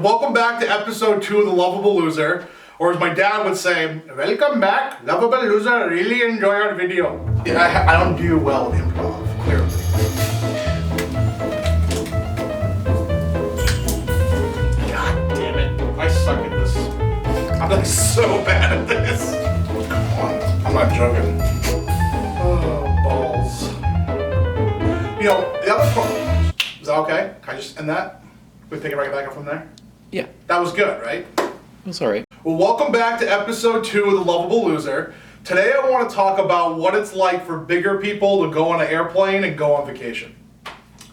Welcome back to episode 2 of The Lovable Loser, or as my dad would say, welcome back, Lovable Loser, really enjoy our video. Yeah, I don't do well with improv, clearly. God damn it, I suck at this. I'm like so bad at this. Come on, I'm not joking. Oh, balls. You know, the other part, is that okay? Can I just end that? We pick it right back up from there? Yeah. That was good, right? That's alright. Well, welcome back to episode 2 of The Lovable Loser. Today I want to talk about what it's like for bigger people to go on an airplane and go on vacation.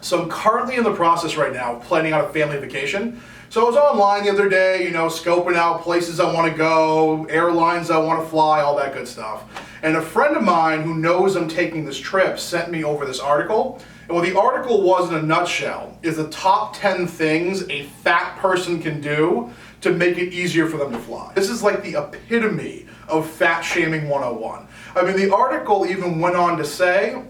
So I'm currently in the process right now of planning out a family vacation. So I was online the other day, scoping out places I want to go, airlines I want to fly, all that good stuff. And a friend of mine who knows I'm taking this trip sent me over this article. And what the article was in a nutshell is the top 10 things a fat person can do to make it easier for them to fly. This is like the epitome of fat shaming 101. I mean, the article even went on to say,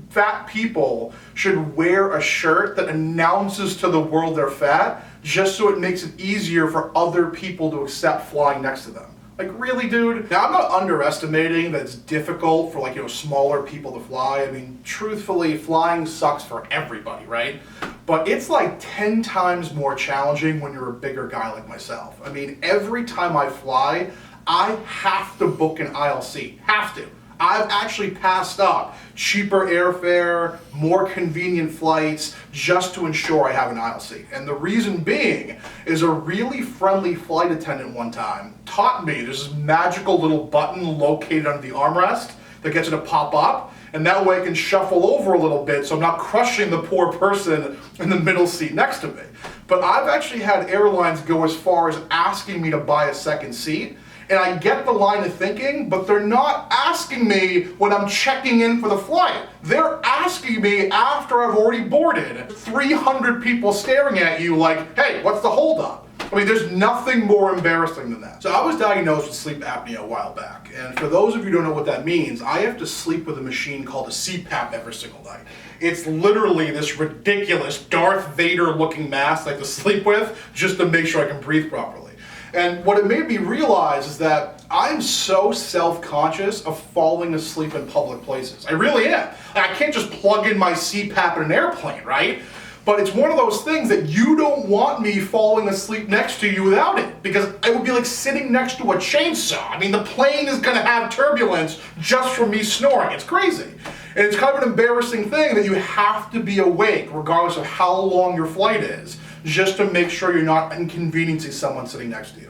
fat people should wear a shirt that announces to the world they're fat, just so it makes it easier for other people to accept flying next to them. Like, really, dude? Now, I'm not underestimating that it's difficult for, smaller people to fly. I mean, truthfully, flying sucks for everybody, right? But it's like 10 times more challenging when you're a bigger guy like myself. I mean, every time I fly, I have to book an aisle seat. Have to. I've actually passed up cheaper airfare, more convenient flights, just to ensure I have an aisle seat. And the reason being is a really friendly flight attendant one time taught me there's this magical little button located under the armrest that gets it to pop up, and that way I can shuffle over a little bit so I'm not crushing the poor person in the middle seat next to me. But I've actually had airlines go as far as asking me to buy a second seat. And I get the line of thinking, but they're not asking me when I'm checking in for the flight. They're asking me after I've already boarded. 300 people staring at you like, hey, what's the holdup? I mean, there's nothing more embarrassing than that. So I was diagnosed with sleep apnea a while back. And for those of you who don't know what that means, I have to sleep with a machine called a CPAP every single night. It's literally this ridiculous Darth Vader looking mask I have to sleep with just to make sure I can breathe properly. And what it made me realize is that I'm so self-conscious of falling asleep in public places. I really am. I can't just plug in my CPAP in an airplane, right? But it's one of those things that you don't want me falling asleep next to you without it, because it would be like sitting next to a chainsaw. I mean, the plane is going to have turbulence just from me snoring. It's crazy. And it's kind of an embarrassing thing that you have to be awake regardless of how long your flight is, just to make sure you're not inconveniencing someone sitting next to you.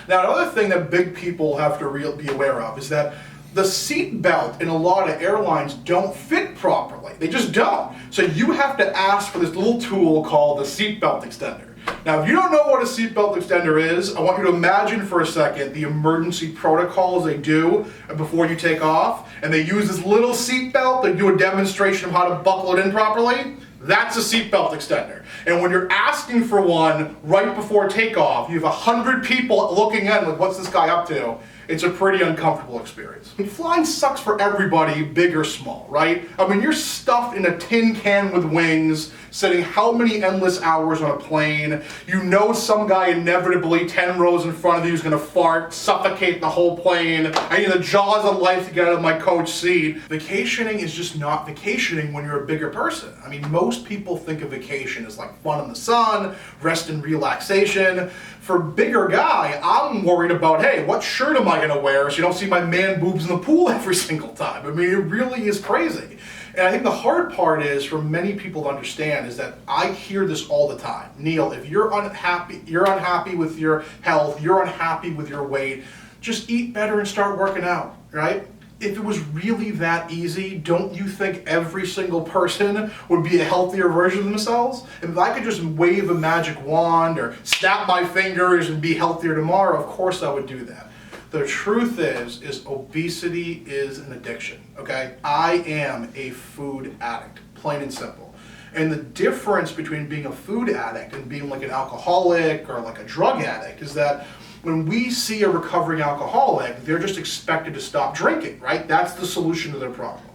Now, another thing that big people have to be aware of is that the seat belt in a lot of airlines don't fit properly. They just don't. So you have to ask for this little tool called the seat belt extender. Now, if you don't know what a seat belt extender is, I want you to imagine for a second the emergency protocols they do before you take off, and they use this little seat belt. They do a demonstration of how to buckle it in properly. That's a seatbelt extender. And when you're asking for one right before takeoff, you have 100 people looking in like, what's this guy up to? It's a pretty uncomfortable experience. And flying sucks for everybody, big or small, right? I mean, you're stuffed in a tin can with wings, sitting how many endless hours on a plane. You know some guy inevitably 10 rows in front of you is gonna fart, suffocate the whole plane. I need the jaws of life to get out of my coach seat. Vacationing is just not vacationing when you're a bigger person. I mean, most people think of vacation as like fun in the sun, rest and relaxation. For bigger guy, I'm worried about, hey, what shirt am I gonna wear so you don't see my man boobs in the pool every single time? I mean, it really is crazy. And I think the hard part is for many people to understand is that I hear this all the time. Neil, if you're unhappy with your health, you're unhappy with your weight, just eat better and start working out, right? If it was really that easy, don't you think every single person would be a healthier version of themselves? If I could just wave a magic wand or snap my fingers and be healthier tomorrow, of course I would do that. The truth is obesity is an addiction, okay? I am a food addict, plain and simple. And the difference between being a food addict and being like an alcoholic or like a drug addict is that when we see a recovering alcoholic, they're just expected to stop drinking, right? That's the solution to their problem.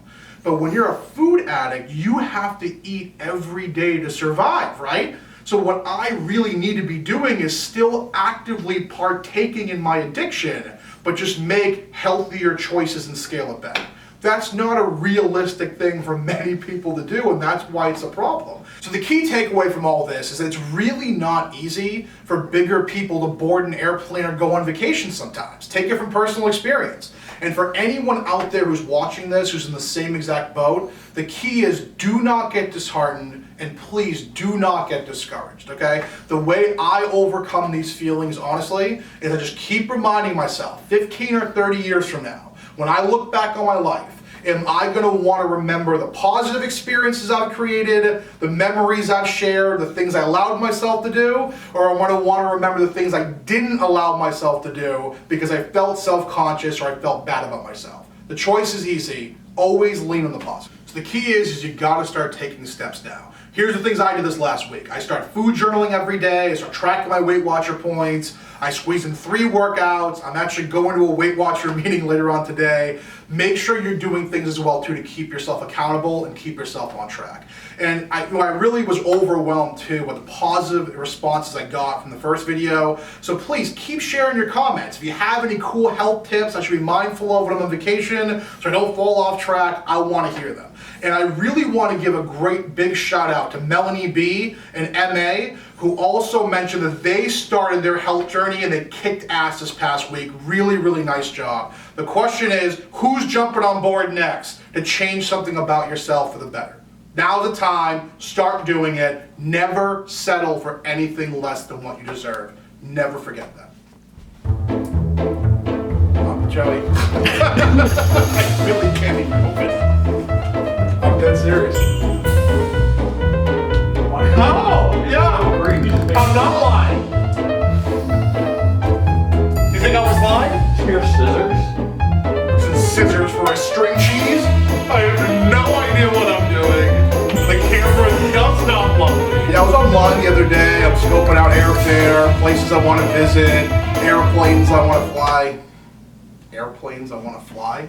But when you're a food addict, you have to eat every day to survive, right? So what I really need to be doing is still actively partaking in my addiction, but just make healthier choices and scale it back. That's not a realistic thing for many people to do, and that's why it's a problem. So the key takeaway from all this is that it's really not easy for bigger people to board an airplane or go on vacation sometimes. Take it from personal experience. And for anyone out there who's watching this, who's in the same exact boat, the key is do not get disheartened and please do not get discouraged, okay? The way I overcome these feelings, honestly, is I just keep reminding myself, 15 or 30 years from now, when I look back on my life, am I going to want to remember the positive experiences I've created, the memories I've shared, the things I allowed myself to do, or am I going to want to remember the things I didn't allow myself to do because I felt self-conscious or I felt bad about myself? The choice is easy. Always lean on the positive. So the key is you got to start taking steps now. Here's the things I did this last week. I start food journaling every day. I start tracking my Weight Watcher points. I squeeze in 3 workouts. I'm actually going to a Weight Watcher meeting later on today. Make sure you're doing things as well too to keep yourself accountable and keep yourself on track. And I really was overwhelmed too with the positive responses I got from the first video. So please keep sharing your comments. If you have any cool health tips I should be mindful of when I'm on vacation so I don't fall off track, I want to hear them. And I really want to give a great big shout out to Melanie B and MA, who also mentioned that they started their health journey and they kicked ass this past week. Really, really nice job. The question is, who's jumping on board next to change something about yourself for the better? Now's the time. Start doing it. Never settle for anything less than what you deserve. Never forget that. Oh, Joey. I really can't even open. I'm dead serious. Oh, yeah. I'm not lying. You think I was lying? Do you have scissors? Is it scissors for a string cheese? I have no idea what I'm doing. The camera does not love me. Yeah, I was online the other day. I'm scoping out airfare, places I want to visit, airplanes I want to fly. Airplanes I want to fly?